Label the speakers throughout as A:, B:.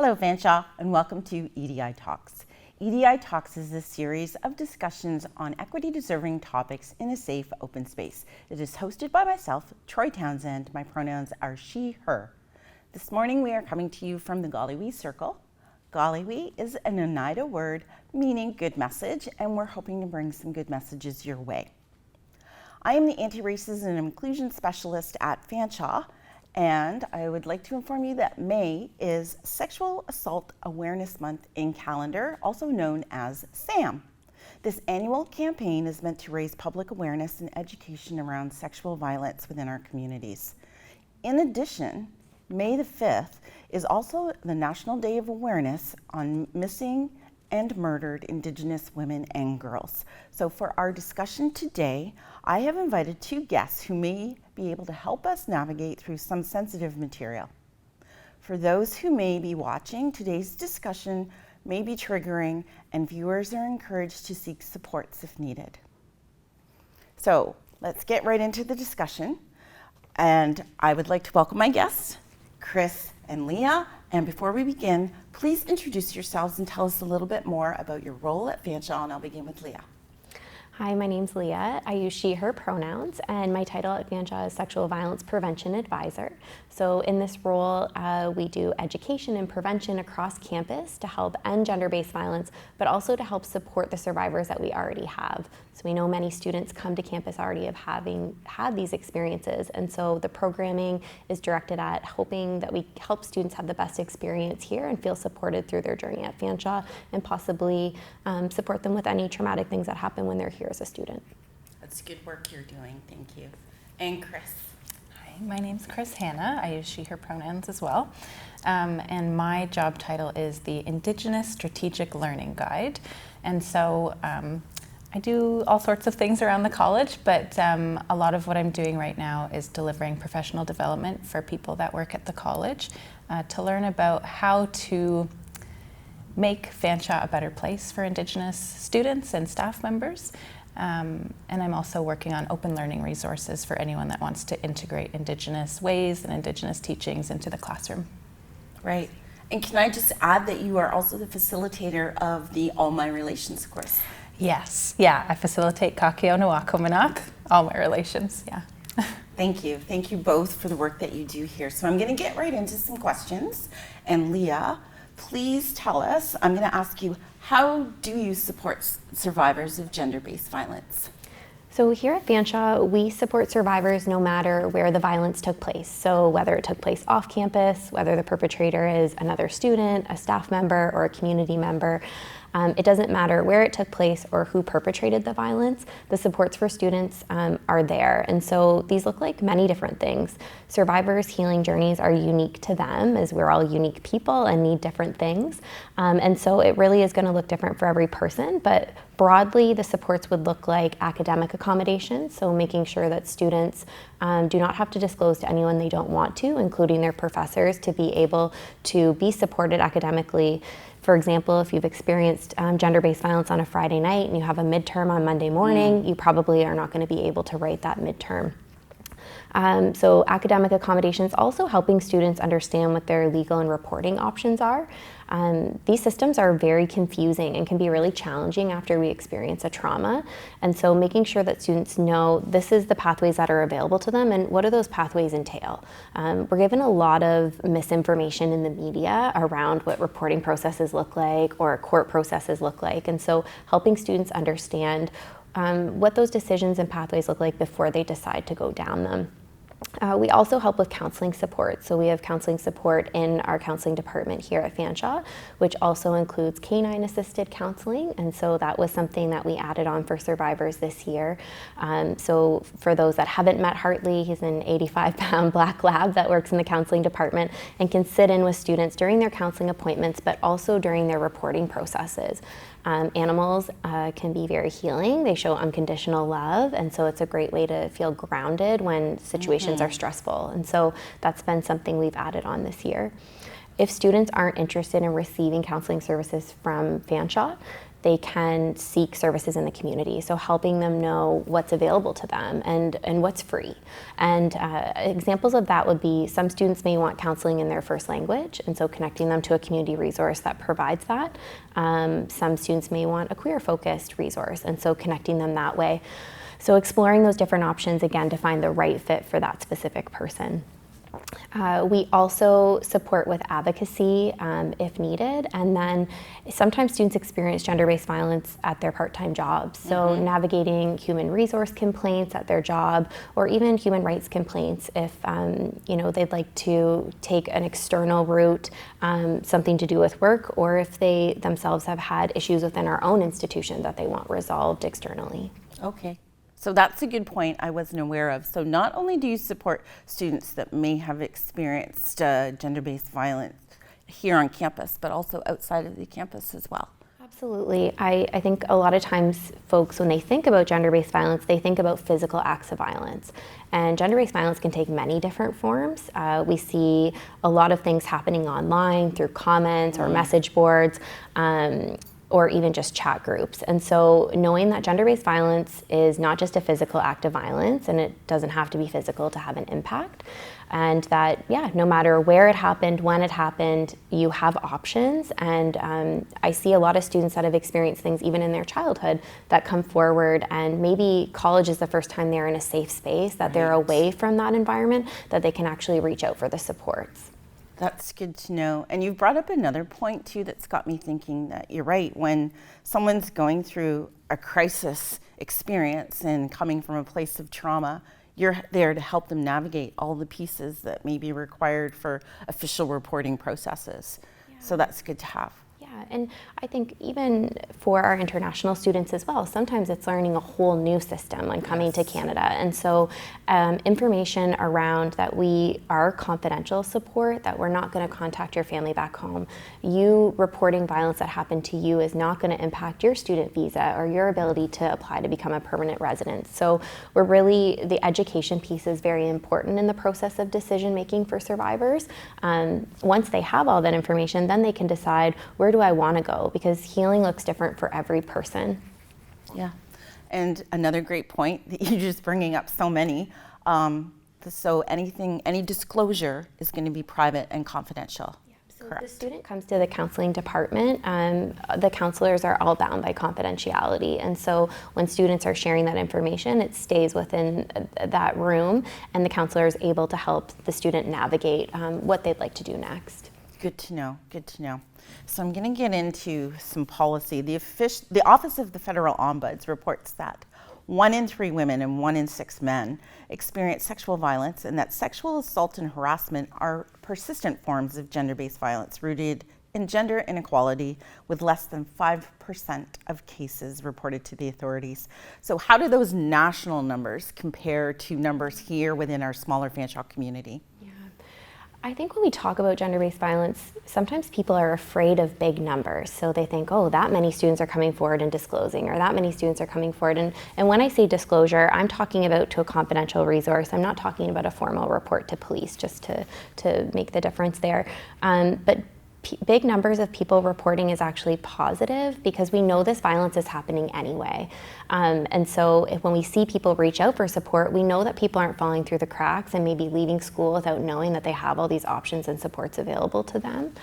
A: Hello Fanshawe, and welcome to EDI Talks. EDI Talks is a series of discussions on equity-deserving topics in a safe, open space. It is hosted by myself, Troy Townsend. My pronouns are she, her. This morning we are coming to you from the Galiwi Circle. Galiwi is an Oneida word meaning good message, and we're hoping to bring some good messages your way. I am the Anti-Racism and Inclusion Specialist at Fanshawe, and I would like to inform you that May is Sexual Assault Awareness Month in calendar, also known as SAM. This annual campaign is meant to raise public awareness and education around sexual violence within our communities. In addition, May the 5th is also the National Day of Awareness on Missing and Murdered Indigenous Women and Girls. So for our discussion today, I have invited two guests who may be able to help us navigate through some sensitive material. For those who may be watching, today's discussion may be triggering, and viewers are encouraged to seek supports if needed. So let's get right into the discussion. And I would like to welcome my guests, Chris and Leah. And before we begin, please introduce yourselves and tell us a little bit more about your role at Fanshawe, and I'll begin with Leah.
B: Hi, my name's Leah. I use she, her pronouns, and my title at Fanshawe is Sexual Violence Prevention Advisor. So in this role, we do education and prevention across campus to help end gender-based violence, but also to help support the survivors that we already have. So we know many students come to campus already of having had these experiences, and so the programming is directed at hoping that we help students have the best experience here and feel supported through their journey at Fanshawe, and possibly support them with any traumatic things that happen when they're here as a student.
A: That's good work you're doing, thank you. And Chris.
C: Hi, my name's Chris Hanna. I use she, her pronouns as well. And my job title is the Indigenous Strategic Learning Guide. And so I do all sorts of things around the college, but a lot of what I'm doing right now is delivering professional development for people that work at the college to learn about how to make Fanshawe a better place for Indigenous students and staff members. And I'm also working on open learning resources for anyone that wants to integrate Indigenous ways and Indigenous teachings into the classroom.
A: Right. And can I just add that you are also the facilitator of the All My Relations course?
C: Yes. Yeah, I facilitate Kakeo Nawako All My Relations. Yeah.
A: Thank you. Thank you both for the work that you do here. So I'm going to get right into some questions. And Leah, please tell us, I'm going to ask you, how do you support survivors of gender-based violence?
B: So here at Fanshawe, we support survivors no matter where the violence took place. So whether it took place off campus, whether the perpetrator is another student, a staff member, or a community member, it doesn't matter where it took place or who perpetrated the violence, the supports for students are there. And so these look like many different things. Survivors' healing journeys are unique to them, as we're all unique people and need different things. And so it really is going to look different for every person, but broadly the supports would look like academic accommodations, so making sure that students do not have to disclose to anyone they don't want to, including their professors, to be able to be supported academically. For example, if you've experienced gender-based violence on a Friday night and you have a midterm on Monday morning, you probably are not going to be able to write that midterm. So academic accommodations, also helping students understand what their legal and reporting options are. These systems are very confusing and can be really challenging after we experience a trauma. And so making sure that students know this is the pathways that are available to them and what do those pathways entail. We're given a lot of misinformation in the media around what reporting processes look like or court processes look like. And so helping students understand what those decisions and pathways look like before they decide to go down them. We also help with counseling support. So we have counseling support in our counseling department here at Fanshawe, which also includes canine assisted counseling. And so that was something that we added on for survivors this year. So for those that haven't met Hartley, he's an 85-pound black lab that works in the counseling department and can sit in with students during their counseling appointments, but also during their reporting processes. Animals can be very healing. They show unconditional love, and so it's a great way to feel grounded when situations are stressful. And so that's been something we've added on this year. If students aren't interested in receiving counseling services from Fanshawe, they can seek services in the community. So helping them know what's available to them and what's free. And examples of that would be some students may want counseling in their first language, and so connecting them to a community resource that provides that. Some students may want a queer-focused resource, and so connecting them that way. So exploring those different options, again, to find the right fit for that specific person. We also support with advocacy if needed, and then sometimes students experience gender-based violence at their part-time jobs. So navigating human resource complaints at their job, or even human rights complaints if they'd like to take an external route, something to do with work, or if they themselves have had issues within our own institution that they want resolved externally.
A: Okay. So that's a good point I wasn't aware of. So not only do you support students that may have experienced gender-based violence here on campus, but also outside of the campus as well.
B: Absolutely. I think a lot of times folks, when they think about gender-based violence, they think about physical acts of violence. And gender-based violence can take many different forms. We see a lot of things happening online through comments or message boards, or even just chat groups. And so knowing that gender-based violence is not just a physical act of violence, and it doesn't have to be physical to have an impact, and that, no matter where it happened, when it happened, you have options. And I see a lot of students that have experienced things even in their childhood that come forward, and maybe college is the first time they're in a safe space, that they're away from that environment, that they can actually reach out for the supports.
A: That's good to know. And you've brought up another point too that's got me thinking that you're right. When someone's going through a crisis experience and coming from a place of trauma, you're there to help them navigate all the pieces that may be required for official reporting processes. So that's good to have.
B: Yeah, and I think even for our international students as well, sometimes it's learning a whole new system when coming to Canada. And so information around that we are confidential support, that we're not going to contact your family back home. You reporting violence that happened to you is not going to impact your student visa or your ability to apply to become a permanent resident. So the education piece is very important in the process of decision making for survivors. Once they have all that information, then they can decide, where do I want to go? Because healing looks different for every person.
A: Yeah, and another great point that you're just bringing up so many. So any disclosure is going to be private and confidential.
B: So
A: Correct.
B: if the student comes to the counseling department, the counselors are all bound by confidentiality. And so when students are sharing that information, it stays within that room, and the counselor is able to help the student navigate what they'd like to do next.
A: Good to know, good to know. So I'm going to get into some policy. The Office of the Federal Ombuds reports that 1 in 3 women and 1 in 6 men experience sexual violence, and that sexual assault and harassment are persistent forms of gender-based violence rooted in gender inequality, with less than 5% of cases reported to the authorities. So how do those national numbers compare to numbers here within our smaller Fanshawe community?
B: I think when we talk about gender-based violence, sometimes people are afraid of big numbers. So they think, oh, that many students are coming forward and disclosing, or that many students are coming forward. And when I say disclosure, I'm talking about to a confidential resource. I'm not talking about a formal report to police, just to make the difference there. But big numbers of people reporting is actually positive, because we know this violence is happening anyway. And so when we see people reach out for support, we know that people aren't falling through the cracks and maybe leaving school without knowing that they have all these options and supports available to them.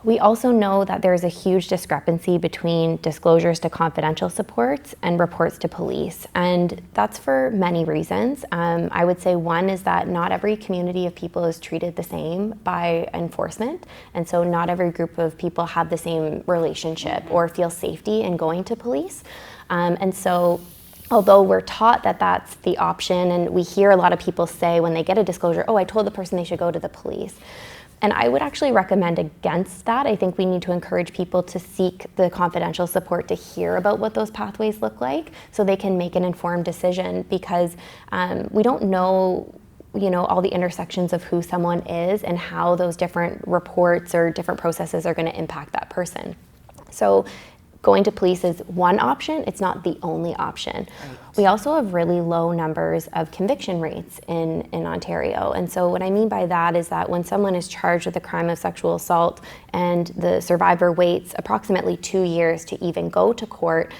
B: We also know that there's a huge discrepancy between disclosures to confidential supports and reports to police, and that's for many reasons. I would say one is that not every community of people is treated the same by enforcement, and so not every group of people have the same relationship or feel safety in going to police. And so although we're taught that that's the option, and we hear a lot of people say when they get a disclosure, oh, I told the person they should go to the police. And I would actually recommend against that. I think we need to encourage people to seek the confidential support to hear about what those pathways look like, so they can make an informed decision, because we don't know all the intersections of who someone is and how those different reports or different processes are going to impact that person. So going to police is one option, it's not the only option.
A: Right.
B: We also have really low numbers of conviction rates in Ontario. And so what I mean by that is that when someone is charged with a crime of sexual assault and the survivor waits approximately 2 years to even go to court,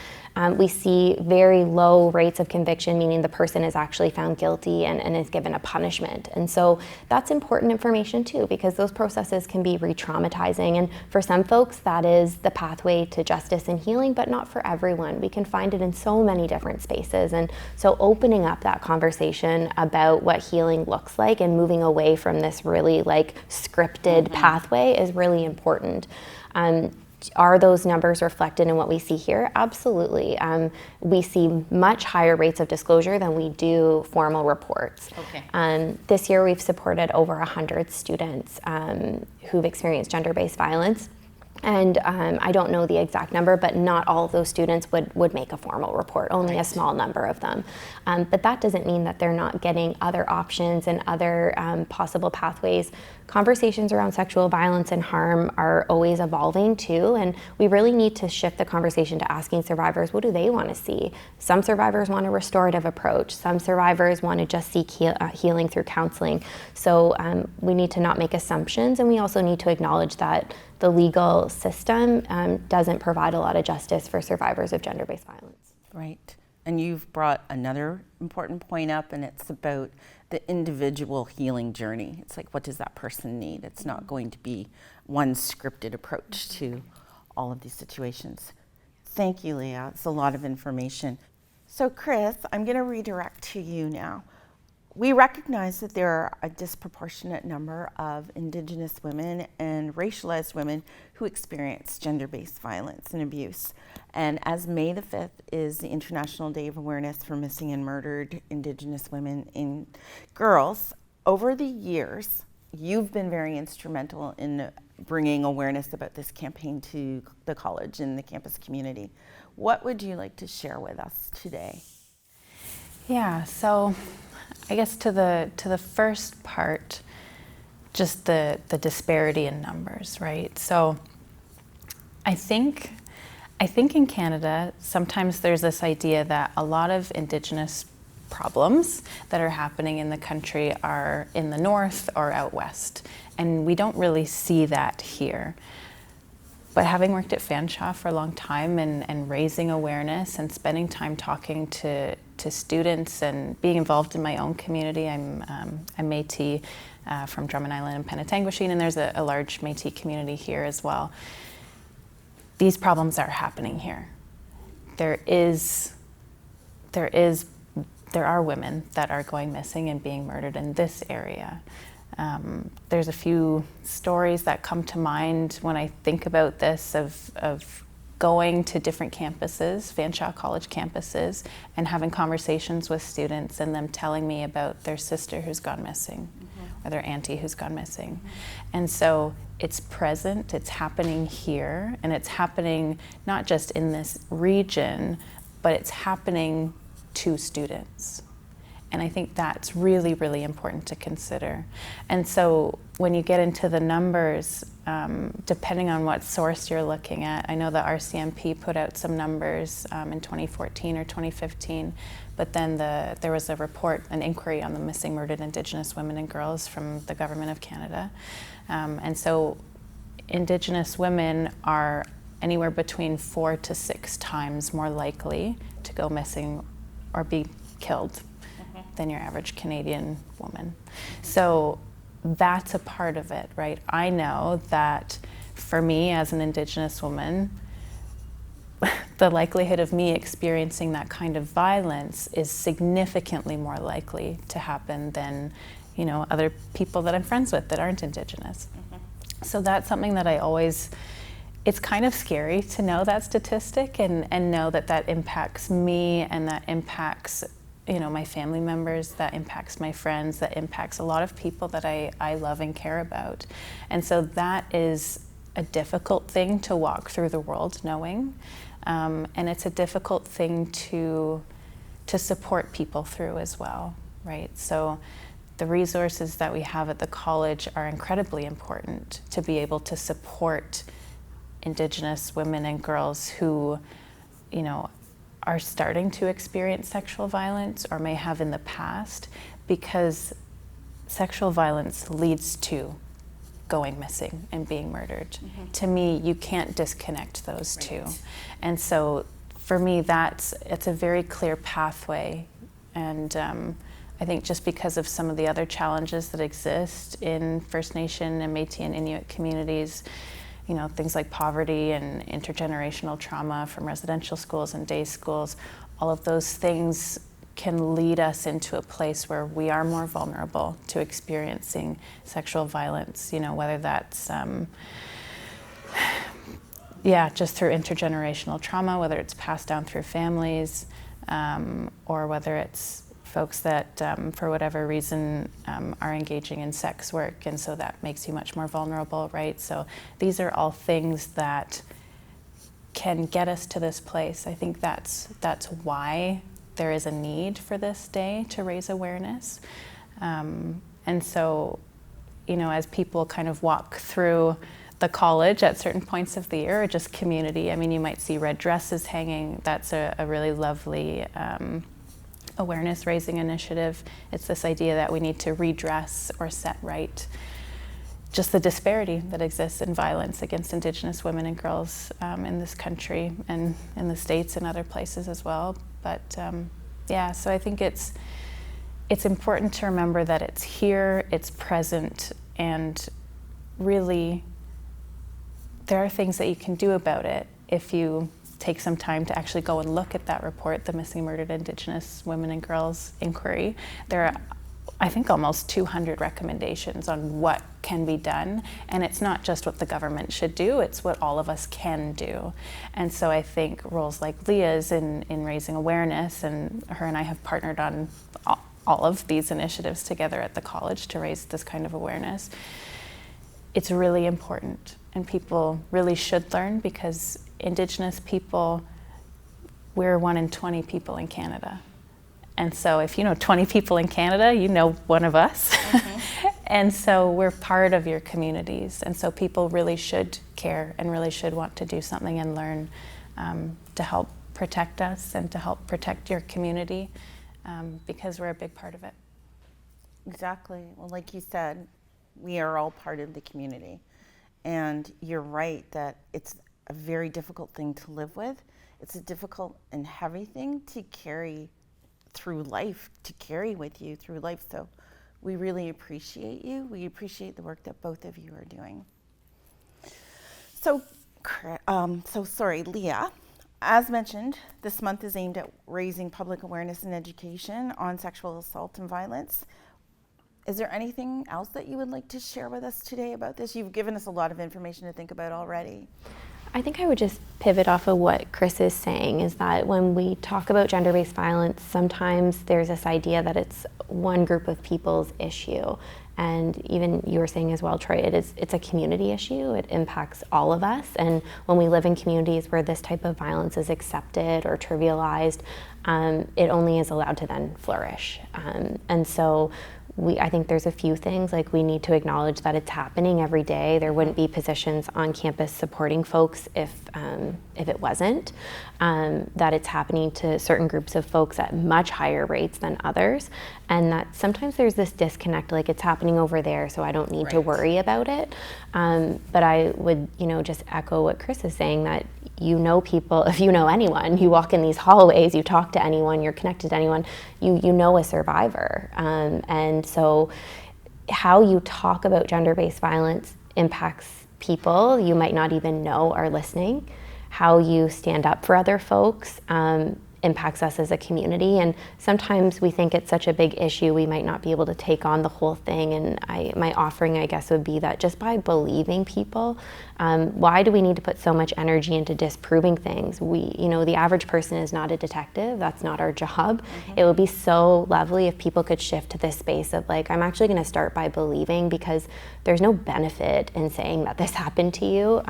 B: we see very low rates of conviction, meaning the person is actually found guilty and is given a punishment. And so that's important information too, because those processes can be re-traumatizing. And for some folks, that is the pathway to justice and healing, but not for everyone. We can find it in so many different spaces. And so opening up that conversation about what healing looks like and moving away from this really like scripted pathway is really important. Are those numbers reflected in what we see here? Absolutely. We see much higher rates of disclosure than we do formal reports.
A: Okay.
B: This year we've supported over 100 students who've experienced gender-based violence. And I don't know the exact number, but not all of those students would make a formal report, only a small number of them. But that doesn't mean that they're not getting other options and other possible pathways. Conversations around sexual violence and harm are always evolving too, and we really need to shift the conversation to asking survivors, what do they want to see? Some survivors want a restorative approach. Some survivors want to just seek healing through counseling. So we need to not make assumptions, and we also need to acknowledge that the legal system doesn't provide a lot of justice for survivors of gender-based violence.
A: Right. And you've brought another important point up, and it's about the individual healing journey. It's like, what does that person need? It's not going to be one scripted approach to all of these situations. Thank you, Leah. It's a lot of information. So Chris, I'm going to redirect to you now. We recognize that there are a disproportionate number of Indigenous women and racialized women who experience gender-based violence and abuse. And as May the 5th is the International Day of Awareness for Missing and Murdered Indigenous Women and Girls, over the years, you've been very instrumental in bringing awareness about this campaign to the college and the campus community. What would you like to share with us today?
C: Yeah, so I guess to the first part, just the disparity in numbers, right? So I think in Canada, sometimes there's this idea that a lot of Indigenous problems that are happening in the country are in the north or out west, and we don't really see that here. But having worked at Fanshawe for a long time and raising awareness and spending time talking to students and being involved in my own community, I'm Métis from Drummond Island and Penetanguishene, and there's a large Métis community here as well. These problems are happening here. There are women that are going missing and being murdered in this area. There's a few stories that come to mind when I think about this of going to different campuses, Fanshawe College campuses, and having conversations with students and them telling me about their sister who's gone missing, or their auntie who's gone missing. And so it's present, it's happening here, and it's happening not just in this region, but it's happening to students. And I think that's really, really important to consider. And so when you get into the numbers, depending on what source you're looking at, I know the RCMP put out some numbers in 2014 or 2015, but then there was a report, an inquiry on the missing murdered Indigenous women and girls from the Government of Canada. And so Indigenous women are anywhere between 4 to 6 times more likely to go missing or be killed than your average Canadian woman. So that's a part of it, right? I know that for me as an Indigenous woman, the likelihood of me experiencing that kind of violence is significantly more likely to happen than, other people that I'm friends with that aren't Indigenous. So that's something that it's kind of scary to know that statistic and know that impacts me and that impacts my family members, that impacts my friends, that impacts a lot of people that I love and care about. And so that is a difficult thing to walk through the world knowing. And it's a difficult thing to support people through as well, right? So the resources that we have at the college are incredibly important to be able to support Indigenous women and girls who, you know, are starting to experience sexual violence or may have in the past, because sexual violence leads to going missing and being murdered. Mm-hmm. To me, you can't disconnect those two. And so for me, it's a very clear pathway. And I think just because of some of the other challenges that exist in First Nation and Métis and Inuit communities, you know, things like poverty and intergenerational trauma from residential schools and day schools, all of those things can lead us into a place where we are more vulnerable to experiencing sexual violence, you know, whether that's, just through intergenerational trauma, whether it's passed down through families, or whether it's folks that, for whatever reason, are engaging in sex work, and so that makes you much more vulnerable, right? So these are all things that can get us to this place. I think that's why there is a need for this day to raise awareness. And so, you know, as people kind of walk through the college at certain points of the year, or just community, I mean, you might see red dresses hanging. That's a really lovely awareness raising initiative. It's this idea that we need to redress or set right just the disparity that exists in violence against Indigenous women and girls in this country and in the States and other places as well. But so I think it's important to remember that it's here, it's present, and really there are things that you can do about it if you take some time to actually go and look at that report, the Missing Murdered Indigenous Women and Girls Inquiry. There are, I think, almost 200 recommendations on what can be done, and it's not just what the government should do, it's what all of us can do. And so I think roles like Leah's in raising awareness, and her and I have partnered on all of these initiatives together at the college to raise this kind of awareness. It's really important, and people really should learn, because Indigenous people, we're 1 in 20 people in Canada. And so if you know 20 people in Canada, you know one of us. Mm-hmm. And so we're part of your communities. And so people really should care and really should want to do something and learn to help protect us and to help protect your community, because we're a big part of it.
A: Exactly. Well, like you said, we are all part of the community. And you're right that it's a very difficult thing to live with. It's a difficult and heavy thing to carry through life, to carry with you through life. So we really appreciate you. We appreciate the work that both of you are doing. So sorry, Leah, as mentioned, this month is aimed at raising public awareness and education on sexual assault and violence. Is there anything else that you would like to share with us today about this? You've given us a lot of information to think about already.
B: I think I would just pivot off of what Chris is saying, is that when we talk about gender-based violence, sometimes there's this idea that it's one group of people's issue. And even you were saying as well, Troy, it's a community issue. It impacts all of us. And when we live in communities where this type of violence is accepted or trivialized, it only is allowed to then flourish. And so I think there's a few things, like we need to acknowledge that it's happening every day. There wouldn't be positions on campus supporting folks if it wasn't. That it's happening to certain groups of folks at much higher rates than others. And that sometimes there's this disconnect, like it's happening over there, so I don't need to worry about it. But I would, just echo what Chris is saying, that people, if you know anyone, you walk in these hallways, you talk to anyone, you're connected to anyone, you know a survivor. And so how you talk about gender-based violence impacts people you might not even know are listening. How you stand up for other folks impacts us as a community. And sometimes we think it's such a big issue, we might not be able to take on the whole thing. And my offering, I guess, would be that just by believing people, why do we need to put so much energy into disproving things? The average person is not a detective. That's not our job. Mm-hmm. It would be so lovely if people could shift to this space of like, I'm actually going to start by believing, because there's no benefit in saying that this happened to you.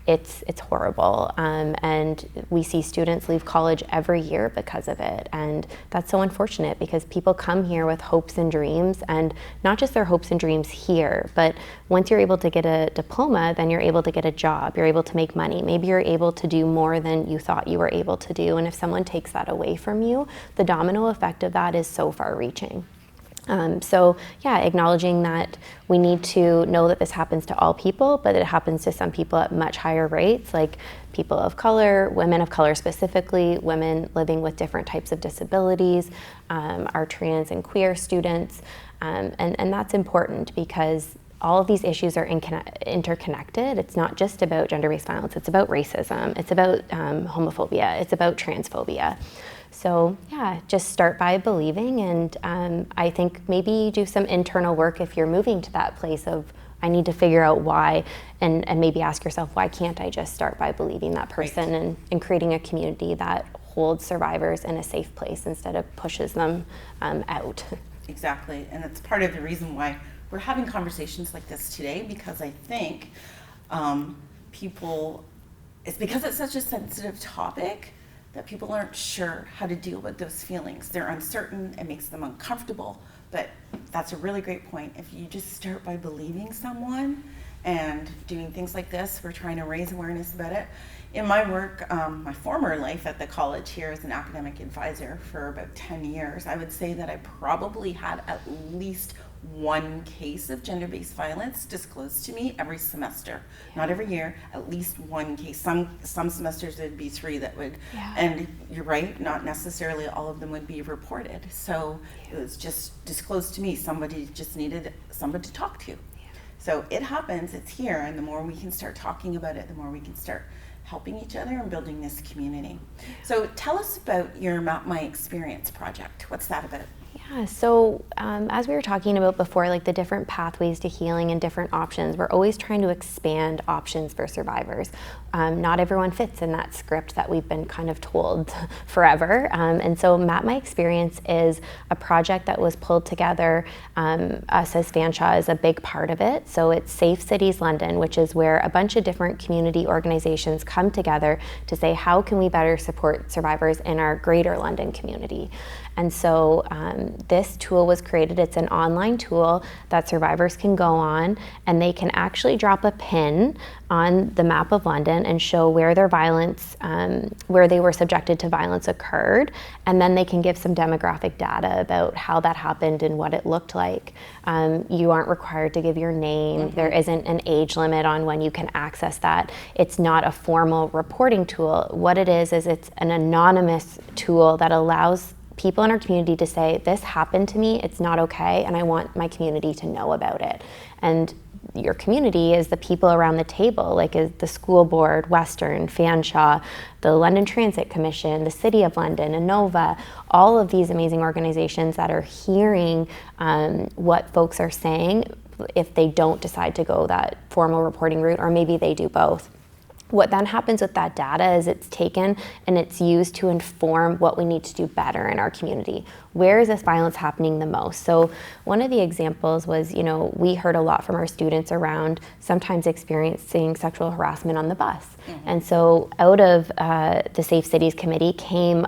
B: It's horrible. And we see students leave college every every year because of it. And that's so unfortunate because people come here with hopes and dreams, and not just their hopes and dreams here, but once you're able to get a diploma, then you're able to get a job, you're able to make money. Maybe you're able to do more than you thought you were able to do. And if someone takes that away from you, the domino effect of that is so far reaching. So yeah, acknowledging that we need to know that this happens to all people, but it happens to some people at much higher rates, like people of color, women of color specifically, women living with different types of disabilities, our trans and queer students, and that's important because all of these issues are interconnected. It's not just about gender-based violence, it's about racism, it's about homophobia, it's about transphobia. So yeah, just start by believing, and I think maybe do some internal work if you're moving to that place of, I need to figure out why, and maybe ask yourself, why can't I just start by believing that person, right, and creating a community that holds survivors in a safe place instead of pushes them out.
A: Exactly, and it's part of the reason why we're having conversations like this today, because I think it's because it's such a sensitive topic that people aren't sure how to deal with those feelings. They're uncertain, it makes them uncomfortable, but that's a really great point. If you just start by believing someone and doing things like this, we're trying to raise awareness about it. In my work, my former life at the college here as an academic advisor for about 10 years, I would say that I probably had at least one case of gender-based violence disclosed to me every semester. Not every year, at least one case. Some semesters there'd be 3 that would, and you're right, not necessarily all of them would be reported. So it was just disclosed to me. Somebody just needed somebody to talk to. So it happens, it's here, and the more we can start talking about it, the more we can start helping each other and building this community. So tell us about your Map My Experience project. What's that about?
B: Yeah, so as we were talking about before, like the different pathways to healing and different options, we're always trying to expand options for survivors. Not everyone fits in that script that we've been kind of told forever. And so Map My Experience is a project that was pulled together. Us as Fanshawe is a big part of it. So it's Safe Cities London, which is where a bunch of different community organizations come together to say, how can we better support survivors in our greater London community? And so this tool was created. It's an online tool that survivors can go on, and they can actually drop a pin on the map of London and show where their violence, where they were subjected to violence occurred, and then they can give some demographic data about how that happened and what it looked like. You aren't required to give your name. There isn't an age limit on when you can access that. It's not a formal reporting tool. What it is it's an anonymous tool that allows people in our community to say, this happened to me, it's not okay, and I want my community to know about it. And your community is the people around the table, like is the school board, Western, Fanshawe, the London Transit Commission, the City of London, Innova, all of these amazing organizations that are hearing what folks are saying if they don't decide to go that formal reporting route, or maybe they do both. What then happens with that data is it's taken and it's used to inform what we need to do better in our community. Where is this violence happening the most? So one of the examples was, we heard a lot from our students around sometimes experiencing sexual harassment on the bus. And so out of the Safe Cities Committee came,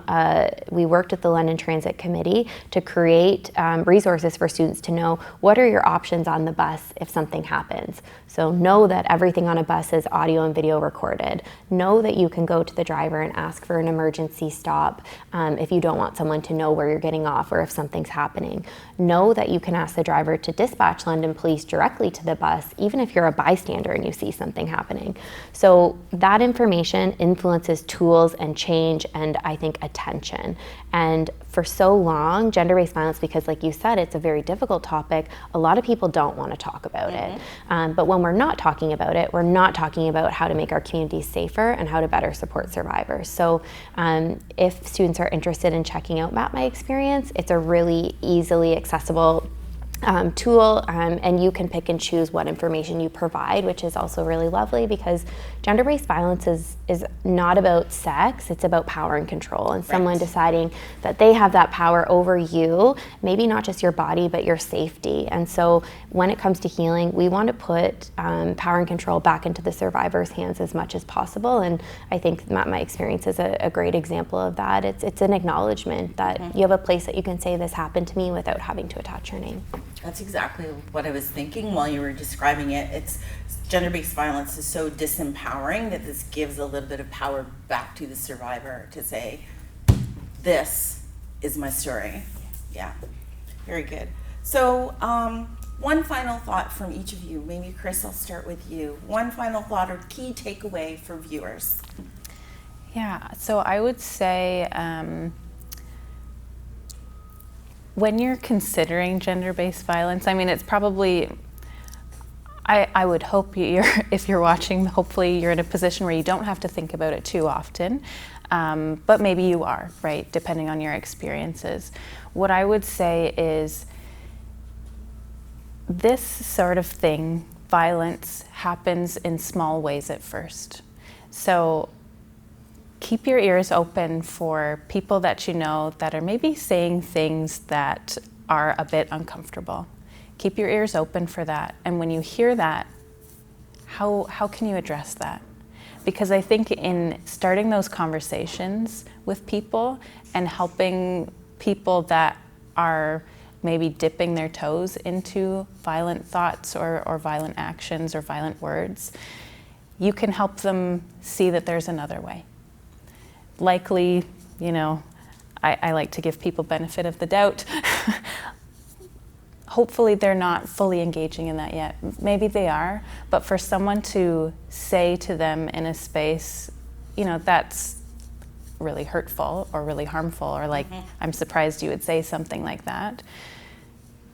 B: we worked with the London Transit Committee to create resources for students to know what are your options on the bus if something happens. So know that everything on a bus is audio and video recorded. Know that you can go to the driver and ask for an emergency stop if you don't want someone to know where you're getting off or if something's happening. Know that you can ask the driver to dispatch London Police directly to the bus, even if you're a bystander and you see something happening. So that information influences tools and change and I think attention. And for so long, gender-based violence, because like you said, it's a very difficult topic, a lot of people don't want to talk about it. But when we're not talking about it, we're not talking about how to make our communities safer and how to better support survivors. So if students are interested in checking out Map My Experience, it's a really easily accessible tool, and you can pick and choose what information you provide, which is also really lovely, because gender-based violence is not about sex, it's about power and control, and someone deciding that they have that power over you, maybe not just your body, but your safety. And so when it comes to healing, we want to put power and control back into the survivor's hands as much as possible. And I think my experience is a great example of that. It's an acknowledgement that you have a place that you can say, this happened to me, without having to attach your name.
A: That's exactly what I was thinking while you were describing it. It's gender-based violence is so disempowering that this gives a little bit of power back to the survivor to say, this is my story. Yeah, very good. So one final thought from each of you. Maybe Chris, I'll start with you. One final thought or key takeaway for viewers.
C: Yeah, so I would say when you're considering gender-based violence, I mean, it's probably, I would hope if you're watching, hopefully you're in a position where you don't have to think about it too often, but maybe you are, right, depending on your experiences. What I would say is this sort of thing, violence, happens in small ways at first. So keep your ears open for people that you know that are maybe saying things that are a bit uncomfortable. Keep your ears open for that. And when you hear that, how can you address that? Because I think in starting those conversations with people and helping people that are maybe dipping their toes into violent thoughts or violent actions or violent words, you can help them see that there's another way. Likely, you know, I like to give people benefit of the doubt. Hopefully they're not fully engaging in that yet. Maybe they are, but for someone to say to them in a space, you know, that's really hurtful or really harmful, or like, I'm surprised you would say something like that,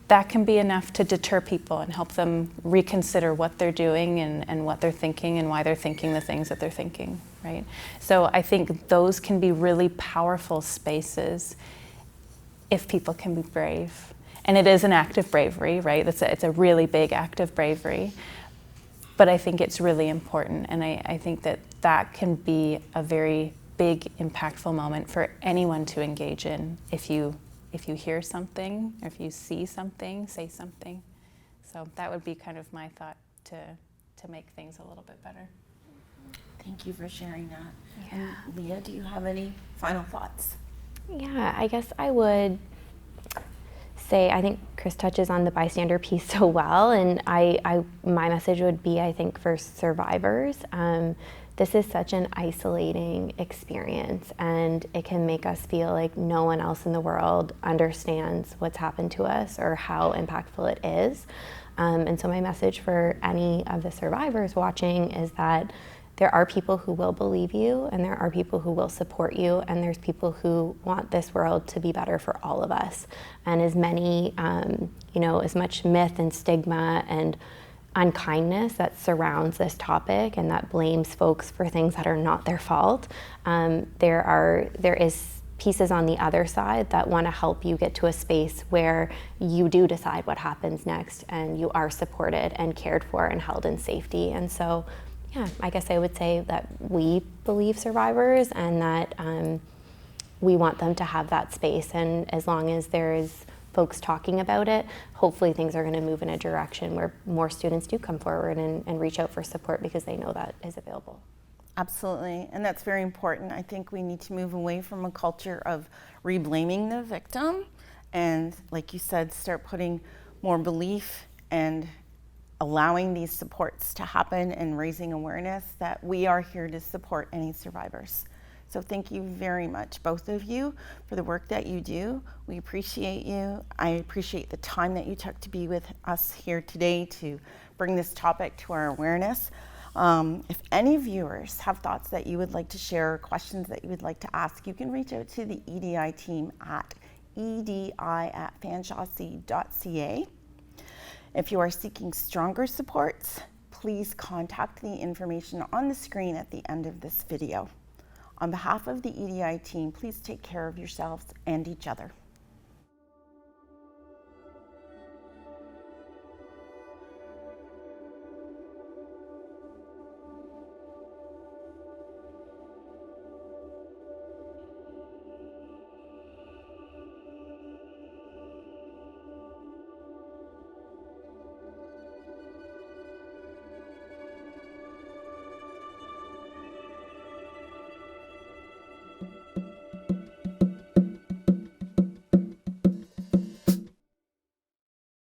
C: that can be enough to deter people and help them reconsider what they're doing and what they're thinking and why they're thinking the things that they're thinking, right? So I think those can be really powerful spaces if people can be brave. And it is an act of bravery, right? It's a really big act of bravery. But I think it's really important, and I think that can be a very big, impactful moment for anyone to engage in. If you hear something, or if you see something, say something. So that would be kind of my thought to make things a little bit better.
A: Thank you for sharing that.
B: Yeah.
A: And Leah, do you have any final thoughts?
B: Yeah, I guess I would say, I think Chris touches on the bystander piece so well, and my message would be, I think, for survivors, this is such an isolating experience, and it can make us feel like no one else in the world understands what's happened to us or how impactful it is. And so my message for any of the survivors watching is that there are people who will believe you, and there are people who will support you, and there's people who want this world to be better for all of us. And as many, as much myth and stigma and unkindness that surrounds this topic and that blames folks for things that are not their fault, there is pieces on the other side that want to help you get to a space where you do decide what happens next, and you are supported and cared for and held in safety. And so, yeah, I guess I would say that we believe survivors, and that we want them to have that space. And as long as there's folks talking about it, hopefully things are going to move in a direction where more students do come forward and reach out for support, because they know that is available.
A: Absolutely, and that's very important. I think we need to move away from a culture of reblaming the victim, and like you said, start putting more belief and allowing these supports to happen and raising awareness that we are here to support any survivors. So thank you very much, both of you, for the work that you do. We appreciate you. I appreciate the time that you took to be with us here today to bring this topic to our awareness. If any viewers have thoughts that you would like to share, or questions that you would like to ask, you can reach out to the EDI team at edi@fanshawe.ca. If you are seeking stronger supports, please contact the information on the screen at the end of this video. On behalf of the EDI team, please take care of yourselves and each other.